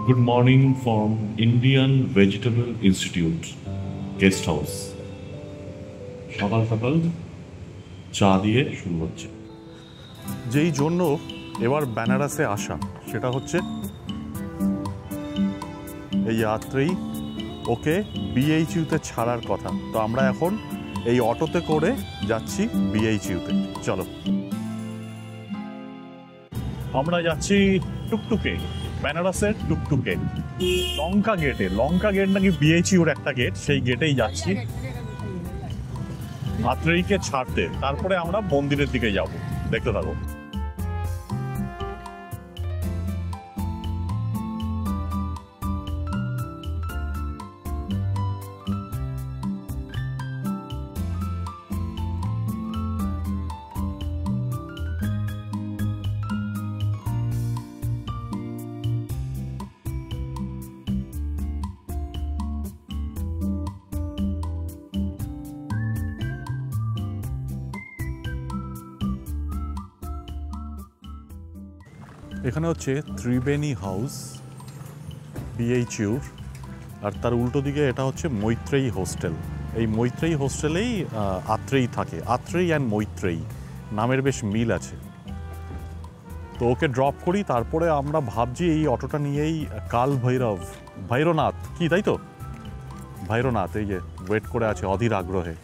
Good morning from Indian Vegetable Institute guest house. সকাল সকাল চা দিয়ে শুরু হচ্ছে। যেই জন্য এবার বেনারসে আসা সেটা হচ্ছে এই যাত্রী ওকে বিএইচইউতে ছাড়ার কথা। তো আমরা এখন এই অটোতে করে যাচ্ছি বিএইচইউতে। চলো, আমরা যাচ্ছি টুকটুকে, বেনারসের টুকটুকে লঙ্কা গেটে। লঙ্কা গেট নাকি বিএইচইউর একটা গেট, সেই গেটেই যাচ্ছি আত্রেয়ীকে ছাড়তে। তারপরে আমরা মন্দিরের দিকে যাব, দেখতে থাকো। এখানে হচ্ছে ত্রিবেণী হাউস বিএইচইউর, আর তার উল্টো দিকে এটা হচ্ছে মৈত্রেয়ী হোস্টেল। এই মৈত্রেয়ী হোস্টেলেই আত্রেয়ী থাকে। আত্রেয়ী অ্যান্ড মৈত্রেয়ী নামের বেশ মিল আছে। তো ওকে ড্রপ করি, তারপরে আমরা ভাবছি এই অটোটা নিয়েই কাল ভৈরনাথ কি, তাই তো? ভৈরনাথ এই যে ওয়েট করে আছে অধীর আগ্রহে,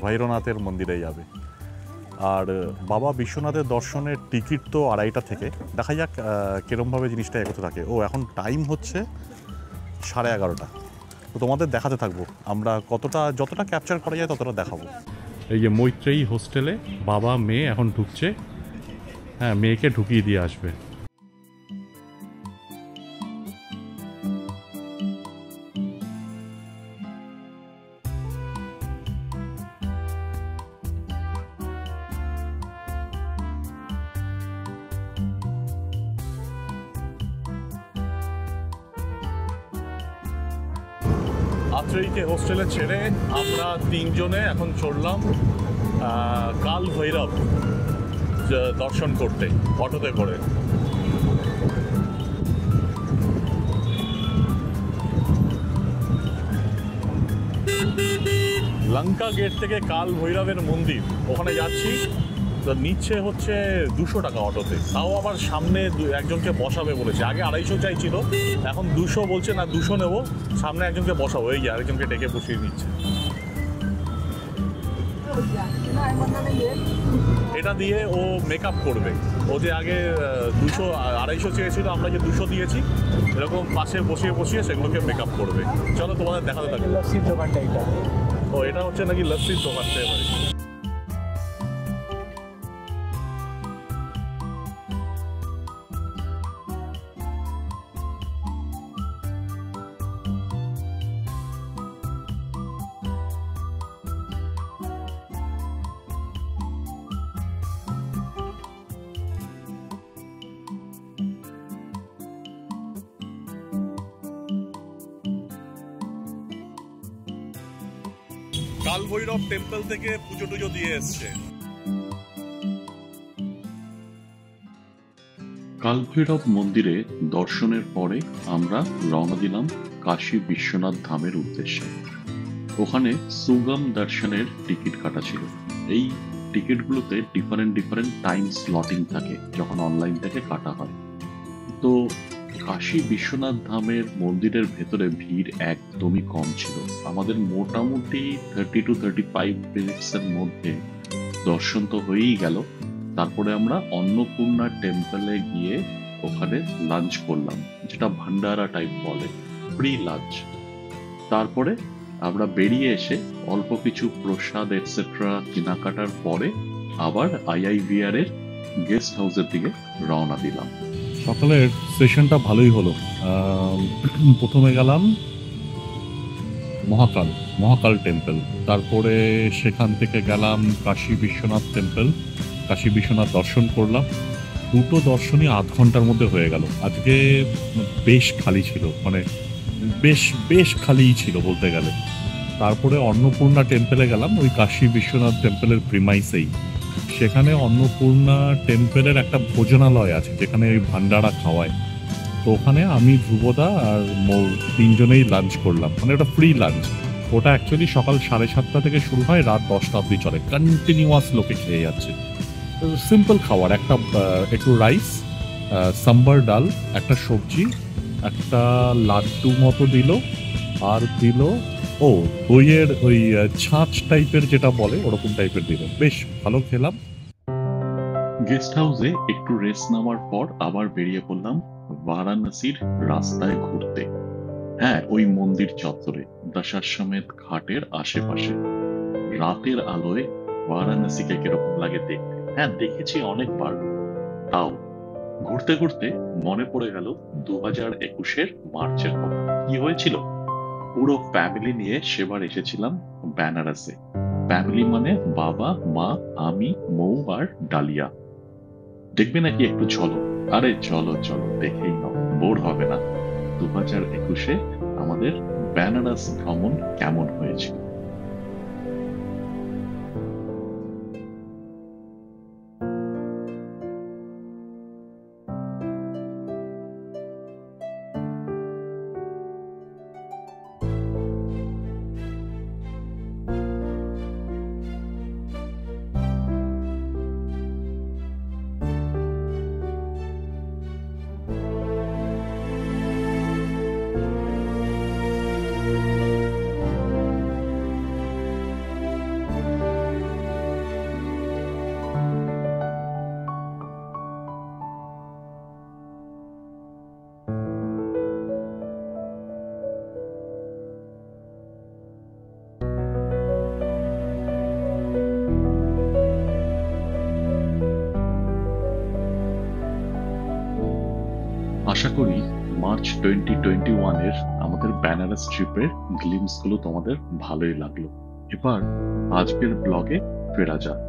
ভৈরনাথের মন্দিরে যাবে। আর বাবা বিশ্বনাথের দর্শনের টিকিট তো 2:30টা থেকে। দেখা যাক কীরমভাবে জিনিসটা এগোতে থাকে। ও এখন টাইম হচ্ছে 11:30। তো তোমাদের দেখাতে থাকবো আমরা যতটা ক্যাপচার করা যায় ততটা দেখাবো। এই যে মৈত্রেয়ী হোস্টেলে বাবা মেয়ে এখন ঢুকছে। হ্যাঁ, মেয়েকে ঢুকিয়ে দিয়ে আসবে। আত্রেয়ীকে হোস্টেলে ছেড়ে আমরা 3 জনে এখন চললাম কাল ভৈরব দর্শন করতে অটোতে করে। লঙ্কা গেট থেকে কাল ভৈরবের মন্দির ওখানে যাচ্ছি। তো নিচ্ছে হচ্ছে 200 টাকা অটোতে, তাও আবার সামনে একজনকে বসাবে বলেছে। আগে 250 চাইছিল, এখন 200 বলছে। না 200 নেবো, সামনে একজনকে বসাবো। এই যে আরেকজনকে ডেকে বসিয়ে নিচ্ছে। এটা দিয়ে ও মেকআপ করবে। ও যে আগে 200 250 চেয়েছিল, আমরা যে 200 দিয়েছি, এরকম পাশে বসিয়ে বসিয়ে সেগুলোকে মেকআপ করবে। চলো তোমাদের দেখাতে থাকি। লস্যির দোকানটা এটা। ও, এটা হচ্ছে নাকি লস্যির দোকানটা। এবারে কাল ভৈরব টেম্পল থেকে পুজো টুজো দিয়ে এসছে। কাল ভৈরব মন্দিরে দর্শনের পরে আমরা রওনা দিলাম কাশী বিশ্বনাথ ধামের উদ্দেশ্যে। ওখানে সুগম দর্শনের টিকিট কাটা ছিল। এই টিকিটগুলোতে ডিফারেন্ট টাইম স্লটিং থাকে যখন অনলাইন থেকে কাটা হয়। তো কাশী বিশ্বনাথ ধামের মন্দিরের ভেতরে ভিড় একদমই কম ছিল। আমাদের মোটামুটি 30 to 35 মিনিটসের মধ্যে দর্শন তো হয়েই গেল। তারপরে আমরা অন্নপূর্ণা টেম্পলে গিয়ে ওখানে লাঞ্চ করলাম, যেটা ভান্ডারা টাইপ বলে, ফ্রি লাঞ্চ। তারপরে আমরা বেরিয়ে এসে অল্প কিছু প্রসাদ এটসেট্রা কেনাকাটার পরে আবার আইআইভিআর এর গেস্ট হাউসের দিকে রওনা দিলাম। সকালের সেশনটা ভালোই হলো। প্রথমে গেলাম মহাকাল টেম্পল, তারপরে সেখান থেকে গেলাম কাশী বিশ্বনাথ টেম্পল। কাশী বিশ্বনাথ দর্শন করলাম। দুটো দর্শনই আধ ঘন্টার মধ্যে হয়ে গেল। আজকে বেশ খালি ছিল, মানে বেশ খালিই ছিল বলতে গেলে। তারপরে অন্নপূর্ণা টেম্পলে গেলাম, ওই কাশী বিশ্বনাথ টেম্পলের প্রিমাইসেই। সেখানে অন্নপূর্ণা টেম্পলের একটা ভোজনালয় আছে যেখানে ওই ভান্ডারা খাওয়ায়। তো ওখানে আমি, ধ্রুবদা আর মৌ তিনজনেই লাঞ্চ করলাম, মানে ওটা ফ্রি লাঞ্চ। ওটা অ্যাকচুয়ালি সকাল 7:30 থেকে শুরু হয়, রাত 10টা অবধি চলে, কন্টিনিউয়াস লোকে খেয়ে যাচ্ছে। সিম্পল খাবার, একটু রাইস, সাম্বার ডাল, একটা সবজি, একটা লাড্ডু মতো দিল, আর দিল দইয়ের ওই ছাঁচ টাইপের যেটা বলে ওরকম টাইপের দিল। বেশ ভালো খেলাম। গেস্ট হাউসে একটু রেস্ট নেওয়ার পর আবার বেরিয়ে পড়লাম বারাণসীর রাস্তায় ঘুরতে। হ্যাঁ, ওই মন্দির চত্বরে, দশাশ্বমেধ ঘাটের আশেপাশে। রাতের আলোয় বারাণসীকে কিরকম লাগে দেখতে। হ্যাঁ, দেখেছি অনেকবার। তাও ঘুরতে ঘুরতে মনে পড়ে গেল 2021-এর মার্চের কথা। কি হয়েছিল? পুরো ফ্যামিলি নিয়ে সেবার এসেছিলাম বেনারসে। ফ্যামিলি মানে বাবা, মা, আমি, মৌ আর ডালিয়া। দেখবে নাকি একটু? চলো। আরে চলো চলো, দেখেই নাও, বোর হবে না। 2021-এ আমাদের বেনারস ভ্রমণ কেমন হয়েছিল। আশা করি মার্চ 2021-এর আমাদের বেনারস ট্রিপের গ্লিমস গুলো তোমাদের ভালোই লাগলো। এবার আজকের ব্লগে ফেরা যাক।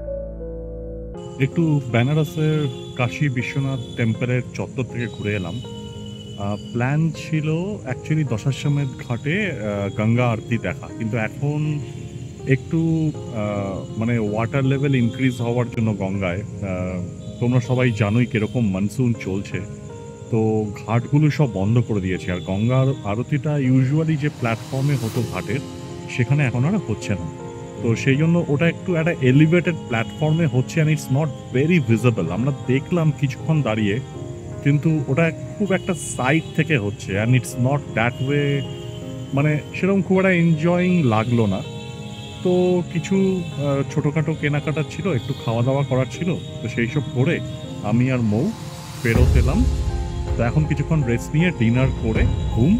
একটু বেনারসের কাশী বিশ্বনাথ টেম্পলের চত্বর থেকে ঘুরে এলাম। প্ল্যান ছিল অ্যাকচুয়ালি দশাশ্বমেধ ঘাটে গঙ্গা আরতি দেখা, কিন্তু এখন একটু মানে ওয়াটার লেভেল ইনক্রিজ হওয়ার জন্য গঙ্গায়, তোমরা সবাই জানোই কিরকম মনসুন চলছে, তো ঘাটগুলো সব বন্ধ করে দিয়েছে। আর গঙ্গার আরতিটা ইউজুয়ালি যে প্ল্যাটফর্মে হতো ঘাটের, সেখানে এখন আর হচ্ছে না। তো সেই জন্য ওটা একটু একটা এলিভেটেড প্ল্যাটফর্মে হচ্ছে, and it's not very visible. আমরা দেখলাম কিছুক্ষণ দাঁড়িয়ে, কিন্তু ওটা খুব একটা সাইড থেকে হচ্ছে, and it's not that way, মানে সেরকম খুব একটা এনজয়িং লাগলো না। তো কিছু ছোটোখাটো কেনাকাটা ছিল, একটু খাওয়া দাওয়া করার ছিল, তো সেই সব করে আমি আর মৌ ফেরত এলাম। তো এখন কিছুক্ষণ রেস্ট নিয়ে ডিনার করে ঘুম।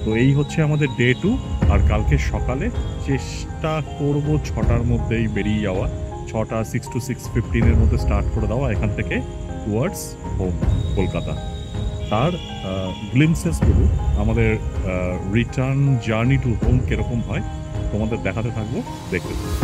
তো এই হচ্ছে আমাদের ডে 2। আর কালকে সকালে চেষ্টা করব 6টার মধ্যেই বেরিয়ে যাওয়া, 6টা 6 to 6:15-এর মধ্যে স্টার্ট করে দেওয়া এখান থেকে টুয়ার্ডস হোম, কলকাতা। তার গ্লিমসেসগুলো, আমাদের রিটার্ন জার্নি টু হোম কীরকম হয় তোমাদের দেখাতে থাকবো, দেখতে থাকবো।